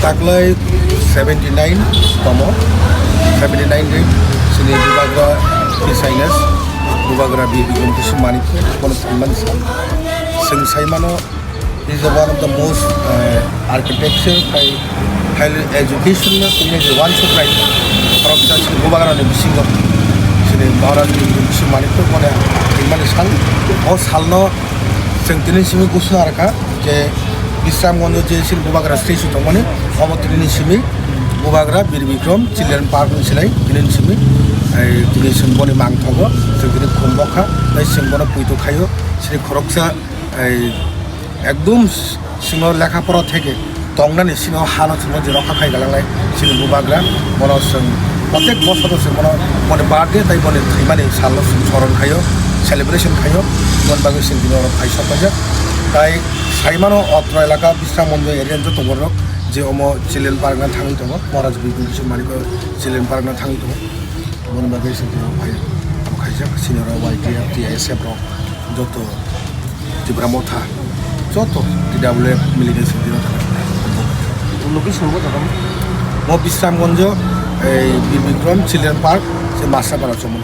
Taklay 79 tomo 79 ring sini Bubagra Pisainas Bubagra Bibigum Manipur one of the months Saimano is one of the most architecture by higher education one should write from Bubagra and Bisingo sini Maharaj Bibigum Manipur one Sal or Salno Sentini Simi Kusaraka Bishramganj যে বুবাগরা station মানে অবতরণী সিমি বুবাগরা বীর Vikram children park নিছিলাই দিন সিমি দিনে সিংবনি মাংথাগো সেদিনে খুমবখা তাই সিংবন পুইতো খাইও সেই খরকসা একদম সিংহ লেখাপড়া থেকে তংনানি সিংহ হালত সিংহ যে রক্ষা খাই গেলাংলাই সিং বুবাগরা মন প্রত্যেক বছর মনে মনে বার্থডে তাই বলে মানে সাল স্মরণ খাইও সেলিব্রেশন খাইও মন বাগে সিং দিন খাইসা পাইয়া তাই সাইমানো অত্র এলাকা বিশ্রাম মন্দির এরিয়ান যত বড় যে চিলড্রেন পার্ক না থাকি দো মহারাজ বিভূতি মানিক চিলড্রেন পার্ক না থাকি দো মন বাগে সিং ভাই খাইসা সিনিয়র ওয়াইটি টিএসএফ যত ত্রিপুরা মথা যত টিডাব্লিউএফ মিলিটারি সিং লোকেশন কোথায় বিশ্রামগঞ্জ এই বীর বিক্রম চিলড্রেন পার্ক সে মাছরাপাড়া চমন